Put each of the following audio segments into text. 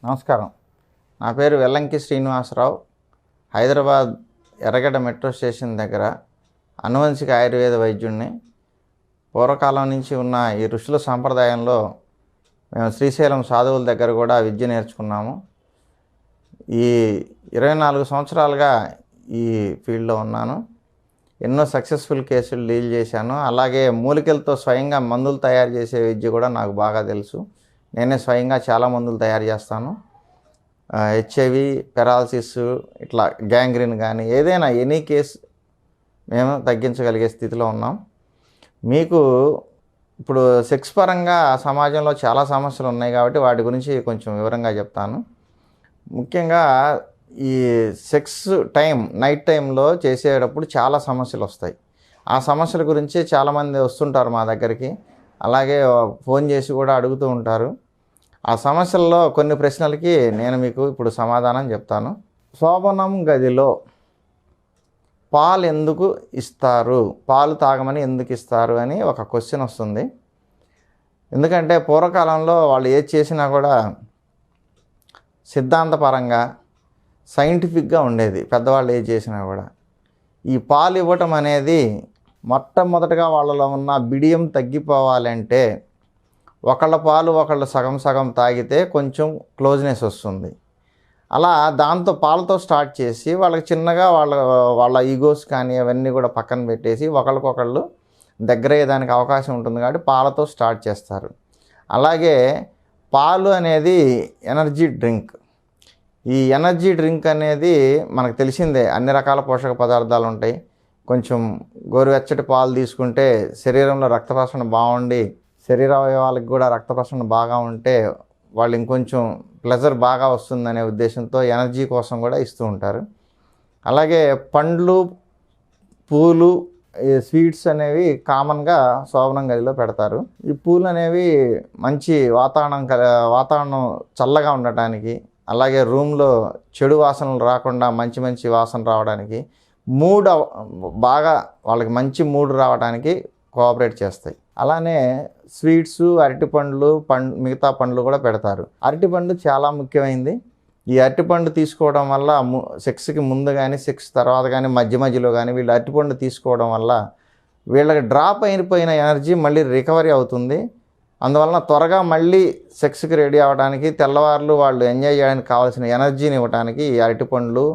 నమస్కారం. నా పేరు వెల్లంకి శ్రీనివాసరావు. హైదరాబాద్ ఎర్రగడ్డ మెట్రో స్టేషన్ దగ్గర అనువంశిక ఆయుర్వేద వైద్యుడిని. పూర్వకాలం నుంచి ఉన్న ఈ ఋషుల సాంప్రదాయంలో మేము శ్రీశైలం సాధువుల దగ్గర కూడా విద్య నేర్చుకున్నాము. ఈ 24 సంవత్సరాలుగా ఈ ఫీల్డ్లో ఉన్నాను. ఎన్నో సక్సెస్ఫుల్ కేసులు డీల్ చేశాను. అలాగే మూలికలతో స్వయంగా మందులు తయారు చేసే విద్య కూడా నాకు బాగా తెలుసు. నేనే స్వయంగా చాలా మందులు తయారు చేస్తాను. హెచ్ఐవి, పెరాలసిస్, ఇట్లా గ్యాంగ్రీన్ కానీ ఏదైనా ఎనీ కేసు మేము తగ్గించగలిగే స్థితిలో ఉన్నాం. మీకు ఇప్పుడు సెక్స్ పరంగా సమాజంలో చాలా సమస్యలు ఉన్నాయి కాబట్టి వాటి గురించి కొంచెం వివరంగా చెప్తాను. ముఖ్యంగా ఈ సెక్స్ నైట్ టైంలో చేసేటప్పుడు చాలా సమస్యలు వస్తాయి. ఆ సమస్యల గురించి చాలామంది వస్తుంటారు మా దగ్గరికి. అలాగే ఫోన్ చేసి కూడా అడుగుతూ ఉంటారు. ఆ సమస్యల్లో కొన్ని ప్రశ్నలకి నేను మీకు ఇప్పుడు సమాధానం చెప్తాను. శోభనం గదిలో పాలు ఎందుకు ఇస్తారు, పాలు తాగమని ఎందుకు ఇస్తారు అని ఒక క్వశ్చన్ వస్తుంది. ఎందుకంటే పూర్వకాలంలో వాళ్ళు ఏది చేసినా కూడా సిద్ధాంతపరంగా సైంటిఫిక్గా ఉండేది. పెద్దవాళ్ళు ఏది చేసినా కూడా ఈ పాలు ఇవ్వటం అనేది మొట్టమొదటగా వాళ్ళలో ఉన్న బిడియం తగ్గిపోవాలంటే ఒకళ్ళ పాలు ఒకళ్ళు సగం సగం తాగితే కొంచెం క్లోజ్నెస్ వస్తుంది. అలా దాంతో పాలతో స్టార్ట్ చేసి వాళ్ళకి చిన్నగా వాళ్ళ ఈగోస్ కానీ అవన్నీ కూడా పక్కన పెట్టేసి ఒకళ్ళకొకళ్ళు దగ్గర అయ్యేదానికి అవకాశం ఉంటుంది కాబట్టి పాలతో స్టార్ట్ చేస్తారు. అలాగే పాలు అనేది ఎనర్జీ డ్రింక్. ఈ ఎనర్జీ డ్రింక్ అనేది మనకు తెలిసిందే. అన్ని రకాల పోషక పదార్థాలు ఉంటాయి. కొంచెం గోరువెచ్చటి పాలు తీసుకుంటే శరీరంలో రక్త ప్రసరణ బాగుండి శరీర అవయవాలకు కూడా రక్త ప్రసరణ బాగా ఉంటే వాళ్ళు ఇంకొంచెం ప్లెజర్ బాగా వస్తుందనే ఉద్దేశంతో ఎనర్జీ కోసం కూడా ఇస్తూ ఉంటారు. అలాగే పండ్లు, పూలు, స్వీట్స్ అనేవి కామన్గా శోభనం గదిలో పెడతారు. ఈ పూలు అనేవి మంచి వాతావరణం చల్లగా ఉండటానికి, అలాగే రూమ్లో చెడు వాసనలు రాకుండా మంచి మంచి వాసన రావడానికి, బాగా వాళ్ళకి మంచి మూడ్ రావడానికి కోఆపరేట్ చేస్తాయి. అలానే స్వీట్స్, అరటిపండ్లు, మిగతా పండ్లు కూడా పెడతారు. అరటిపండు చాలా ముఖ్యమైనది. ఈ అరటిపండు తీసుకోవడం వల్ల సెక్స్కి ముందు కానీ సెక్స్ తర్వాత కానీ మధ్యలో కానీ వీళ్ళు అరటిపండు తీసుకోవడం వల్ల వీళ్ళకి డ్రాప్ అయిపోయిన ఎనర్జీ మళ్ళీ రికవరీ అవుతుంది. అందువలన త్వరగా మళ్ళీ సెక్స్కి రెడీ అవ్వడానికి, తెల్లవారులు వాళ్ళు ఎంజాయ్ చేయడానికి కావాల్సిన ఎనర్జీని ఇవ్వడానికి ఈ అరటిపండ్లు,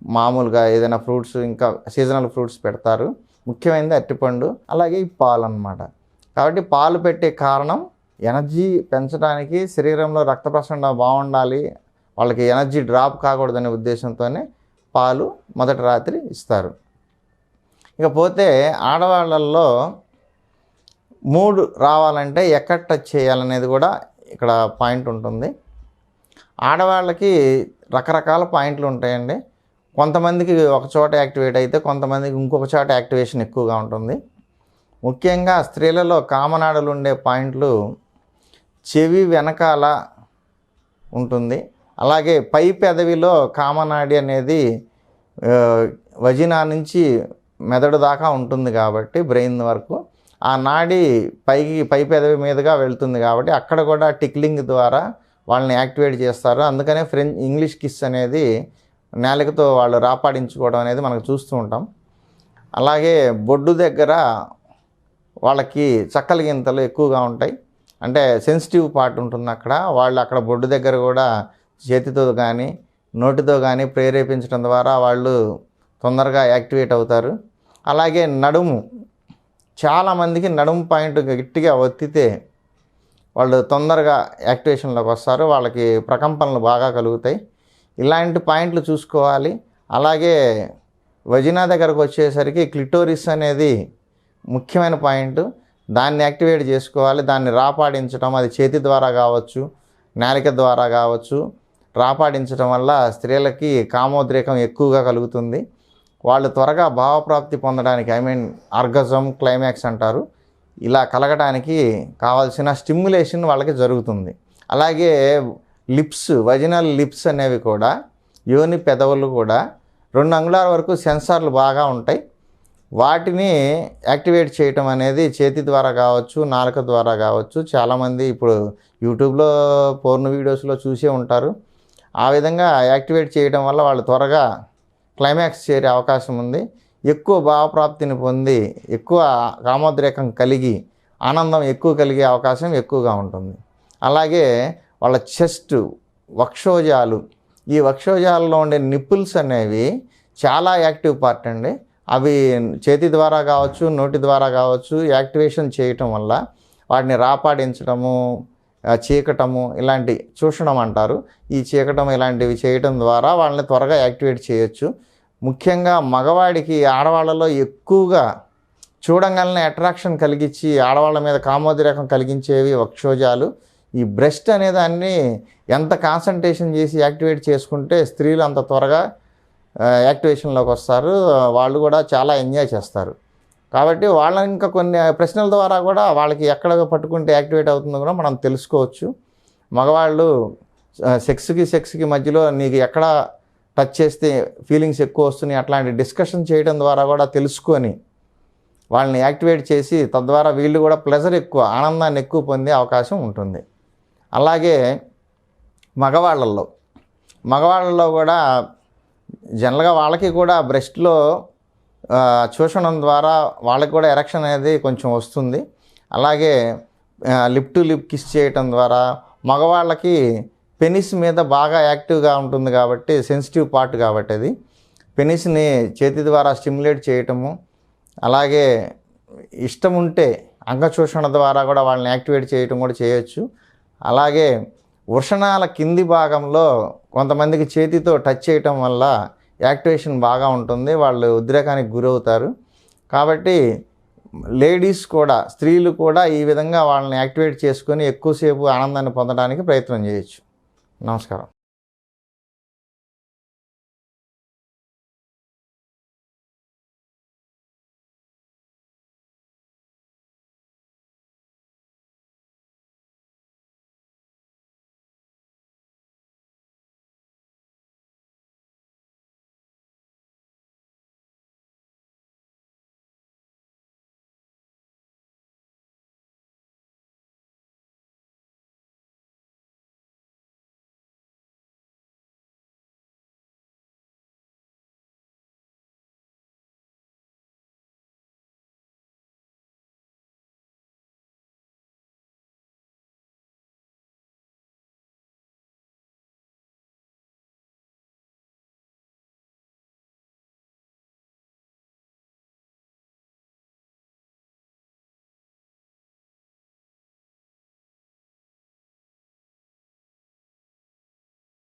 మామూలుగా ఏదైనా ఫ్రూట్స్, ఇంకా సీజనల్ ఫ్రూట్స్ పెడతారు. ముఖ్యమైనది అరటిపండు. అలాగే ఈ పాలు అన్నమాట. కాబట్టి పాలు పెట్టే కారణం ఎనర్జీ పెంచడానికి, శరీరంలో రక్త ప్రసరణ బాగుండాలి, వాళ్ళకి ఎనర్జీ డ్రాప్ కాకూడదనే ఉద్దేశంతోనే పాలు మొదటి రాత్రి ఇస్తారు. ఇకపోతే ఆడవాళ్ళల్లో మూడ్ రావాలంటే ఎక్కడ టచ్ చేయాలనేది కూడా ఇక్కడ పాయింట్ ఉంటుంది. ఆడవాళ్ళకి రకరకాల పాయింట్లు ఉంటాయండి. కొంతమందికి ఒక చోట యాక్టివేట్ అయితే కొంతమందికి ఇంకొక చోట యాక్టివేషన్ ఎక్కువగా ఉంటుంది. ముఖ్యంగా స్త్రీలలో కామనాడులు ఉండే పాయింట్లు చెవి వెనకాల ఉంటుంది. అలాగే పై పెదవిలో కామనాడి అనేది వజినా నుంచి మెదడు దాకా ఉంటుంది కాబట్టి బ్రెయిన్ వరకు ఆ నాడి పై పెదవి మీదుగా వెళ్తుంది కాబట్టి అక్కడ కూడా టిక్లింగ్ ద్వారా వాళ్ళని యాక్టివేట్ చేస్తారు. అందుకనే ఇంగ్లీష్ కిస్ అనేది నాలుకతో వాళ్ళు రాపాడించుకోవడం అనేది మనకు చూస్తూ ఉంటాం. అలాగే బొడ్డు దగ్గర వాళ్ళకి చక్కల గింతలు ఎక్కువగా ఉంటాయి. అంటే సెన్సిటివ్ పార్ట్ ఉంటుంది అక్కడ. వాళ్ళు అక్కడ బొడ్డు దగ్గర కూడా చేతితో కానీ నోటితో కానీ ప్రేరేపించడం ద్వారా వాళ్ళు తొందరగా యాక్టివేట్ అవుతారు. అలాగే నడుము, చాలామందికి నడుము పాయింట్ గట్టిగా ఒత్తితే వాళ్ళు తొందరగా యాక్టివేషన్లోకి వస్తారు. వాళ్ళకి ప్రకంపనలు బాగా కలుగుతాయి. ఇలాంటి పాయింట్లు చూసుకోవాలి. అలాగే వజినా దగ్గరకు వచ్చేసరికి క్లిటోరిస్ అనేది ముఖ్యమైన పాయింట్. దాన్ని యాక్టివేట్ చేసుకోవాలి. దాన్ని రాపాడించడం, అది చేతి ద్వారా కావచ్చు, నాలిక ద్వారా కావచ్చు, రాపాడించడం వల్ల స్త్రీలకి కామోద్రేకం ఎక్కువగా కలుగుతుంది. వాళ్ళు త్వరగా భావప్రాప్తి పొందడానికి, ఆర్గజం, క్లైమాక్స్ అంటారు, ఇలా కలగడానికి కావాల్సిన స్టిమ్యులేషన్ వాళ్ళకి జరుగుతుంది. అలాగే వజినల్ లిప్స్ అనేవి కూడా, యోని పెదవులు కూడా 2 అంగుళాల వరకు సెన్సార్లు బాగా ఉంటాయి. వాటిని యాక్టివేట్ చేయటం అనేది చేతి ద్వారా కావచ్చు, నాలుక ద్వారా కావచ్చు. చాలామంది ఇప్పుడు యూట్యూబ్లో పోర్న్ వీడియోస్లో చూసే ఉంటారు. ఆ విధంగా యాక్టివేట్ చేయడం వల్ల వాళ్ళు త్వరగా క్లైమాక్స్ చేరే అవకాశం ఉంది. ఎక్కువ భావప్రాప్తిని పొంది ఎక్కువ కామోద్రేకం కలిగి ఆనందం ఎక్కువ కలిగే అవకాశం ఎక్కువగా ఉంటుంది. అలాగే వాళ్ళ చెస్ట్, వక్షోజాలు, ఈ వక్షోజాలలో ఉండే నిప్పుల్స్ అనేవి చాలా యాక్టివ్ పార్ట్ అండి. అవి చేతి ద్వారా కావచ్చు, నోటి ద్వారా కావచ్చు యాక్టివేషన్ చేయటం వల్ల వాటిని రాపాడించడము, చీకటము, ఇలాంటి చూషణం అంటారు. ఈ చీకటం ఇలాంటివి చేయటం ద్వారా వాళ్ళని త్వరగా యాక్టివేట్ చేయొచ్చు. ముఖ్యంగా మగవాడికి ఆడవాళ్ళలో ఎక్కువగా చూడంగానే అట్రాక్షన్ కలిగించి ఆడవాళ్ళ మీద కామోద్రేకం కలిగించేవి వక్షోజాలు. ఈ బ్రెస్ట్ అనే దాన్ని ఎంత కాన్సన్ట్రేషన్ చేసి యాక్టివేట్ చేసుకుంటే స్త్రీలు అంత త్వరగా యాక్టివేషన్లోకి వస్తారు. వాళ్ళు కూడా చాలా ఎంజాయ్ చేస్తారు. కాబట్టి వాళ్ళని ఇంకా కొన్ని ప్రశ్నల ద్వారా కూడా వాళ్ళకి ఎక్కడ పట్టుకుంటే యాక్టివేట్ అవుతుందో కూడా మనం తెలుసుకోవచ్చు. మగవాళ్ళు సెక్స్కి మధ్యలో నీకు ఎక్కడ టచ్ చేస్తే ఫీలింగ్స్ ఎక్కువ వస్తున్నాయి అట్లాంటి డిస్కషన్ చేయడం ద్వారా కూడా తెలుసుకొని వాళ్ళని యాక్టివేట్ చేసి తద్వారా వీళ్ళు కూడా ప్లెజర్ ఎక్కువ, ఆనందాన్ని ఎక్కువ పొందే అవకాశం ఉంటుంది. అలాగే మగవాళ్ళల్లో కూడా జనరల్గా వాళ్ళకి కూడా బ్రెస్ట్లో చూషణం ద్వారా వాళ్ళకి కూడా ఎరెక్షన్ అనేది కొంచెం వస్తుంది. అలాగే లిప్ టు లిప్ కిస్ చేయటం ద్వారా మగవాళ్ళకి పెనిస్ మీద బాగా యాక్టివ్గా ఉంటుంది కాబట్టి సెన్సిటివ్ పార్ట్ కాబట్టి అది పెనిస్ని చేతి ద్వారా స్టిమ్యులేట్ చేయటము, అలాగే ఇష్టం ఉంటే అంగచూషణ ద్వారా కూడా వాళ్ళని యాక్టివేట్ చేయటం కూడా చేయొచ్చు. అలాగే వృషణాల కింది భాగంలో కొంతమందికి చేతితో టచ్ చేయటం వల్ల యాక్టివేషన్ బాగా ఉంటుంది, వాళ్ళు ఉద్రేకానికి గురవుతారు. కాబట్టి లేడీస్ కూడా, స్త్రీలు కూడా ఈ విధంగా వాళ్ళని యాక్టివేట్ చేసుకొని ఎక్కువసేపు ఆనందాన్ని పొందడానికి ప్రయత్నం చేయొచ్చు. నమస్కారం.